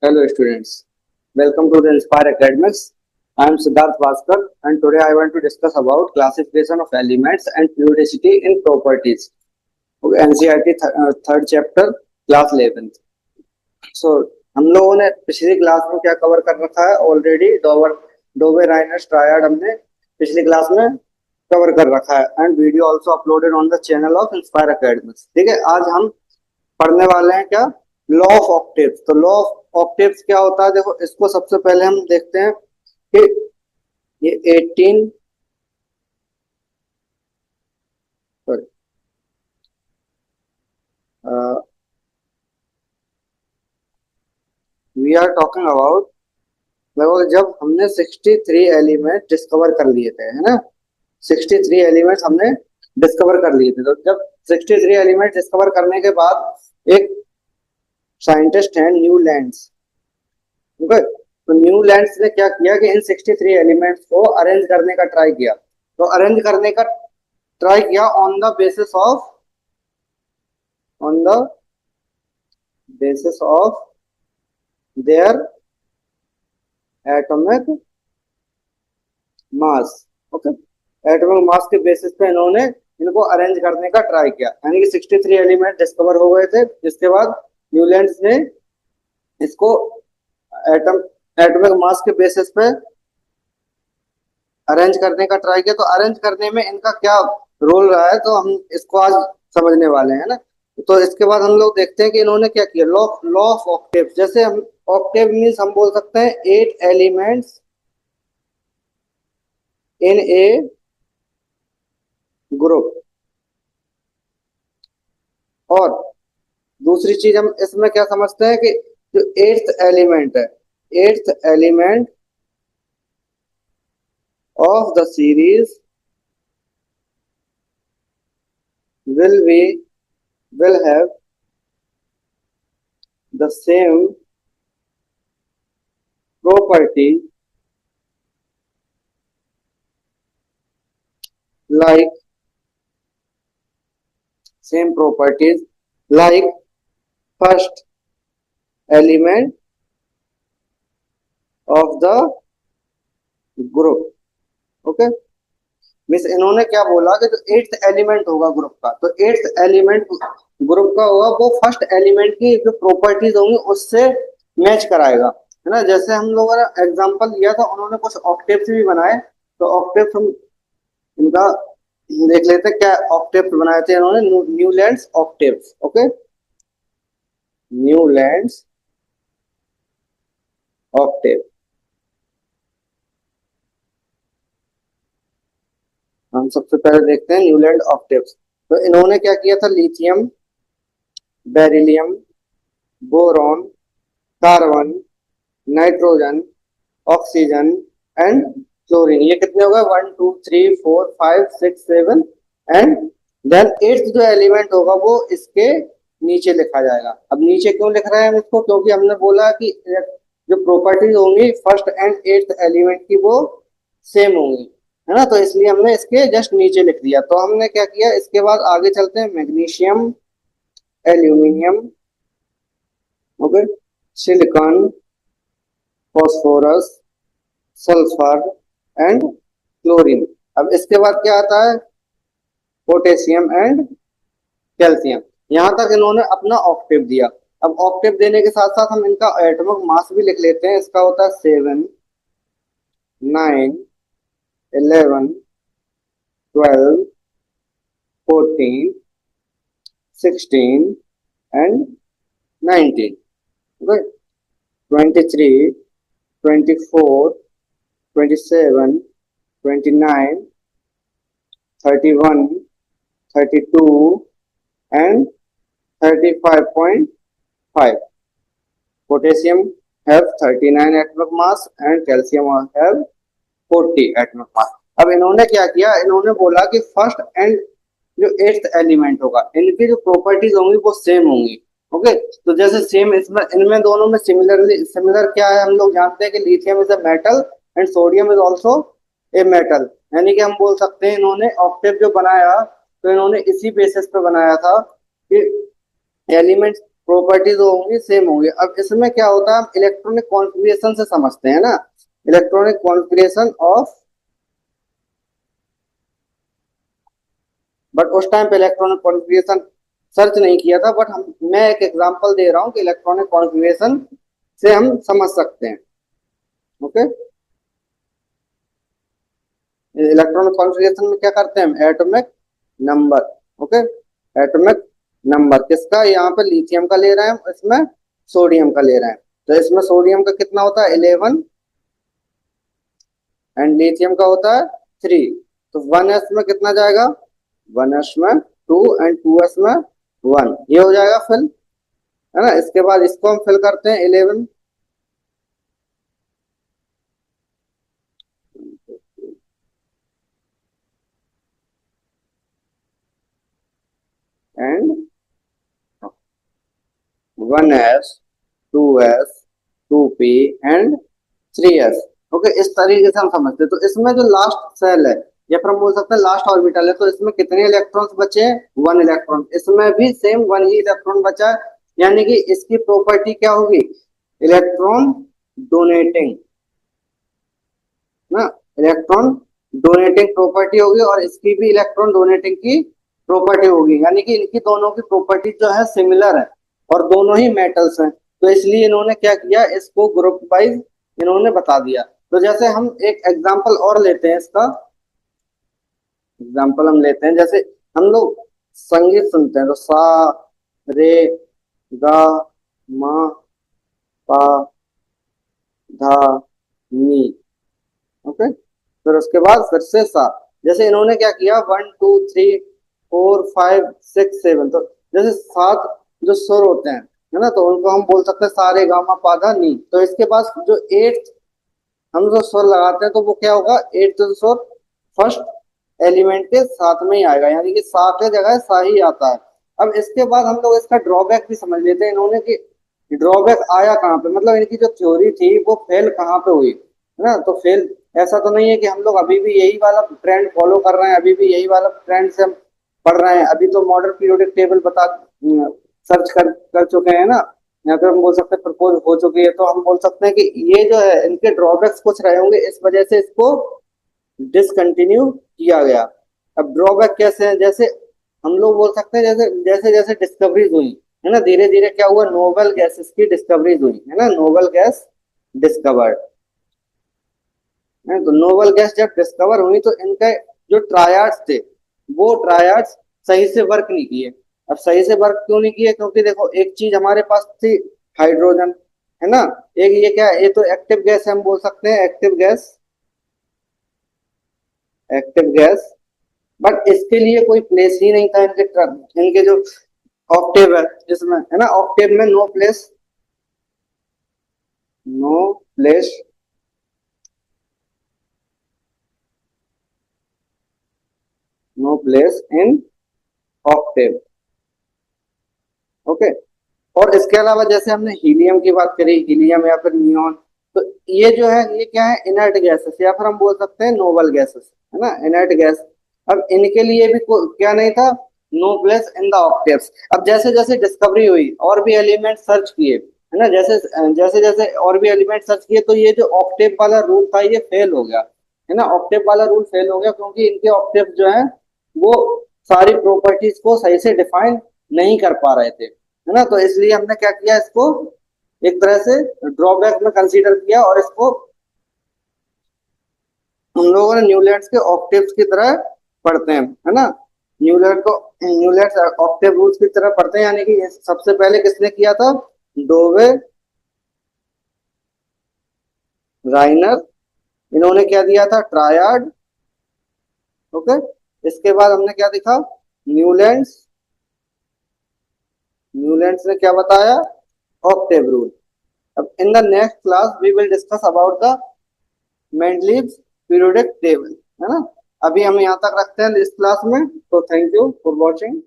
Hello students, welcome to the Inspire Academics. I am Siddharth Bhaskar and today I want to discuss about classification of elements and periodicity in properties. Okay, NCERT third chapter, class 11th. So हम लोगों ने पिछली class में क्या cover कर रखा है already डोबे राइनर्स triad हमने पिछली क्लास में कवर कर रखा है and video also uploaded on the channel of inspire academics. ठीक है, आज हम पढ़ने वाले हैं क्या, लॉ ऑफ ऑक्टेव्स। तो लॉ ऑफ ऑक्टेव्स क्या होता है, देखो इसको सबसे पहले हम देखते हैं कि ये 18 sorry we are talking about, देखो जब हमने 63 एलिमेंट डिस्कवर कर लिए थे, है ना, 63 एलिमेंट्स हमने डिस्कवर कर लिए थे। तो जब 63 एलिमेंट डिस्कवर करने के बाद एक साइंटिस्ट है न्यूलैंड्स, ठीक है, तो न्यूलैंड्स ने क्या किया कि इन 63 एलिमेंट्स को अरेंज करने का ट्राई किया। तो अरेंज करने का ट्राई किया on the basis of their atomic mass. Okay, atomic mass के बेसिस पे इन्होंने इनको अरेंज करने का ट्राई किया, यानी कि 63 एलिमेंट डिस्कवर हो गए थे। जिसके बाद न्यूलैंड्स ने इसको एटॉमिक मास के बेसिस पे अरेंज करने का ट्राई किया। तो अरेंज करने में इनका क्या रोल रहा है, तो हम इसको आज समझने वाले हैं ना। तो इसके बाद हम लोग देखते हैं कि इन्होंने क्या किया, लॉ ऑफ ऑक्टेव। जैसे हम ऑक्टेव मीन्स हम बोल सकते हैं 8 एलिमेंट्स इन ए ग्रुप। और दूसरी चीज हम इसमें क्या समझते हैं कि जो एट्थ एलिमेंट है, eighth element of the series will have the same property like first element of the group। Okay, miss इन्होंने क्या बोला कि जो एट्थ एलिमेंट होगा ग्रुप का, तो एट्थ एलिमेंट ग्रुप का होगा वो फर्स्ट एलिमेंट की जो प्रॉपर्टीज होंगी उससे मैच कराएगा, है ना। जैसे हम लोगों ने एग्जांपल लिया था, उन्होंने कुछ ऑक्टेव्स भी बनाए। तो ऑक्टेव्स हम इनका देख लेते हैं, क्या ऑक्टेव्स बनाए थे इन्होंने, Newlands octaves. Okay, Newlands Octave हम सबसे पहले देखते हैं न्यूलैंड ऑक्टेव्स। तो इन्होंने क्या किया था, lithium, beryllium, boron, carbon, nitrogen, oxygen and chlorine. ये कितने हो गए, 1 2 3 4 5 6 7 एंड देन एट्थ जो एलिमेंट होगा वो इसके नीचे लिखा जाएगा। अब नीचे क्यों लिख रहे हैं हम इसको, क्योंकि हमने बोला कि जो प्रॉपर्टीज होंगी फर्स्ट एंड एट्थ एलिमेंट की वो सेम होंगी, है ना। तो इसलिए हमने इसके जस्ट नीचे लिख दिया। तो हमने क्या किया, इसके बाद आगे चलते हैं, magnesium, aluminium, okay, silicon, phosphorus, sulphur and chlorine. अब इसके बाद क्या आता है, पोटेशियम एंड कैल्शियम। यहां तक इन्होंने अपना ऑक्टेव दिया। अब ऑक्टेव देने के साथ साथ हम इनका एटॉमिक मास भी लिख लेते हैं। इसका होता है 7 9 11 12 14 16 and 19। okay, 23 24 27 29 31 32 and 35.5। potassium have 39 atomic mass and calcium have 40 atomic mass. अब इन्होंने क्या किया, इन्होंने बोला कि फर्स्ट एंड जो एट्थ एलिमेंट होगा इनकी जो प्रॉपर्टीज होंगी वो सेम होंगी। ओके, तो जैसे सेम इसमें इनमें दोनों में सिमिलर क्या है, हम लोग जानते हैं कि lithium is a metal and sodium is also a metal. यानी कि हम बोल सकते हैं इन्होंने ऑक्टेव जो बनाया तो इन्होंने इसी बेसिस पे बनाया था कि एलिमेंट प्रॉपर्टी जो होंगी सेम होंगी। अब इसमें क्या होता है, हम इलेक्ट्रॉनिक कॉन्फ़िगरेशन से समझते हैं ना, इलेक्ट्रॉनिक कॉन्फ़िगरेशन ऑफ, बट उस टाइम पे इलेक्ट्रॉनिक कॉन्फ़िगरेशन सर्च नहीं किया था, बट हम मैं एक एग्जांपल दे रहा हूँ कि इलेक्ट्रॉनिक कॉन्फ़िगरेशन से हम समझ सकते हैं। ओके, इलेक्ट्रॉनिक कॉन्फ़िगरेशन में क्या करते हैं हम, atomic number. Okay, atomic number किसका, यहाँ पे लिथियम का ले रहे हैं, इसमें सोडियम का ले रहे हैं। तो इसमें सोडियम का कितना होता है 11 एंड लिथियम का होता है 3। तो 1s में कितना जाएगा, 1s में 2 एंड 2s में 1, ये हो जाएगा फिल, है ना। इसके बाद इसको हम फिल करते हैं 11 and 1s 2s 2p and 3s। Okay, इस तरीके से हम समझते हैं। तो इसमें जो लास्ट सेल है या फिर हम बोल सकते हैं लास्ट ऑर्बिटल है, तो इसमें कितने इलेक्ट्रॉन्स बचे हैं, 1 इलेक्ट्रॉन। इसमें भी सेम 1 ही इलेक्ट्रॉन बचा है, यानी कि इसकी प्रॉपर्टी क्या होगी, इलेक्ट्रॉन डोनेटिंग ना, इलेक्ट्रॉन डोनेटिंग प्रॉपर्टी होगी, और इसकी भी इलेक्ट्रॉन डोनेटिंग की प्रॉपर्टी होगी, यानी कि इनकी दोनों की प्रॉपर्टी जो है सिमिलर है, और दोनों ही मेटल्स हैं। तो इसलिए इन्होंने क्या किया, इसको ग्रुप वाइज इन्होंने बता दिया। तो जैसे हम एक एग्जांपल और लेते हैं, इसका एग्जांपल हम लेते हैं, जैसे हम लोग संगीत सुनते हैं, तो सा रे गा मा पा धा नी। ओके, फिर उसके बाद फिर से सा। जैसे इन्होंने क्या किया, 1 2 3 4 5 6 7, तो जैसे 7 जो सुर होते हैं, है ना, तो उनको हम बोल सकते हैं सारे गामा पाधा नी। तो इसके पास जो 8 हम जो स्वर लगाते हैं, तो वो क्या होगा, 8 स्वर फर्स्ट एलिमेंट के साथ में ही आएगा, यानी कि सा के जगह सा ही आता है। अब इसके बाद हम लोग इसका ड्रॉबैक भी समझ लेते हैं इन्होंने, कि ड्रॉबैक आया कहाँ पे, मतलब इनकी जो थ्योरी थी वो फेल कहाँ पे हुई, है ना। तो फेल ऐसा तो नहीं है कि हम लोग अभी भी यही वाला ट्रेंड फॉलो कर रहे हैं, अभी भी यही वाला ट्रेंड से हम पढ़ रहे हैं। अभी तो मॉडर्न पीरियोडिक टेबल बता सर्च कर चुके हैं ना, या फिर हम बोल सकते हैं प्रपोज हो चुकी है। तो हम बोल सकते हैं कि ये जो है इनके ड्रॉबैक्स कुछ रहे होंगे, इस वजह से इसको डिसकंटिन्यू किया गया। अब ड्रॉबैक कैसे है, जैसे हम लोग बोल सकते हैं, जैसे जैसे जैसे डिस्कवरीज हुई, है ना, धीरे धीरे क्या हुआ, नोबल गैसेस की डिस्कवरीज हुई, है ना, नोबल गैस डिस्कवर्ड है। तो नोबल गैस जब डिस्कवर हुई, तो इनके जो ट्रायड्स थे, वो ट्रायड्स सही से वर्क नहीं किए। अब सही से वर्क क्यों नहीं किए, क्योंकि देखो एक चीज हमारे पास थी हाइड्रोजन, है ना, एक ये क्या है, ये तो एक्टिव गैस है, हम बोल सकते हैं active gas, active gas. But इसके लिए कोई प्लेस ही नहीं था इनके जो ऑक्टेव है जिसमें, है ना, ऑक्टेव में no place, no place, no place in octave. Okay, और इसके अलावा जैसे हमने हीलियम की बात करी, हीलियम या फिर नियॉन, तो ये जो है ये क्या है, इनर्ट गैसेस, या फिर हम बोल सकते हैं नोबल गैसेस, है ना, इनर्ट गैस। अब इनके लिए भी क्या नहीं था, no place in the octaves. अब जैसे जैसे डिस्कवरी हुई, और भी एलिमेंट सर्च किए, है ना, जैसे जैसे जैसे और भी एलिमेंट सर्च किए, तो ये जो ऑक्टेव वाला रूल था ये फेल हो गया, है ना, ऑक्टेव वाला रूल फेल हो गया, क्योंकि इनके ऑक्टेव जो है वो सारी प्रॉपर्टीज को सही से डिफाइन नहीं कर पा रहे थे, है ना। तो इसलिए हमने क्या किया, इसको एक तरह से ड्रॉबैक में कंसीडर किया, और इसको हम लोगों ने न्यूलैंड्स के ऑक्टेव्स की तरह पढ़ते हैं, है ना, न्यूलैंड को न्यूलैंड्स ऑक्टेव रूल्स की तरह पढ़ते हैं, यानी कि ये सबसे पहले किसने किया था, डोवे राइनर, इन्होंने क्या दिया था, ट्रायड। ओके, इसके बाद हमने क्या देखा, न्यूलैंड्स, न्यूलैंड्स ने क्या बताया, ऑक्टेव रूल। अब in the next class we will discuss about the Mendeleev's periodic table, है ना। अभी हम यहाँ तक रखते हैं इस क्लास में, तो थैंक यू फॉर वॉचिंग।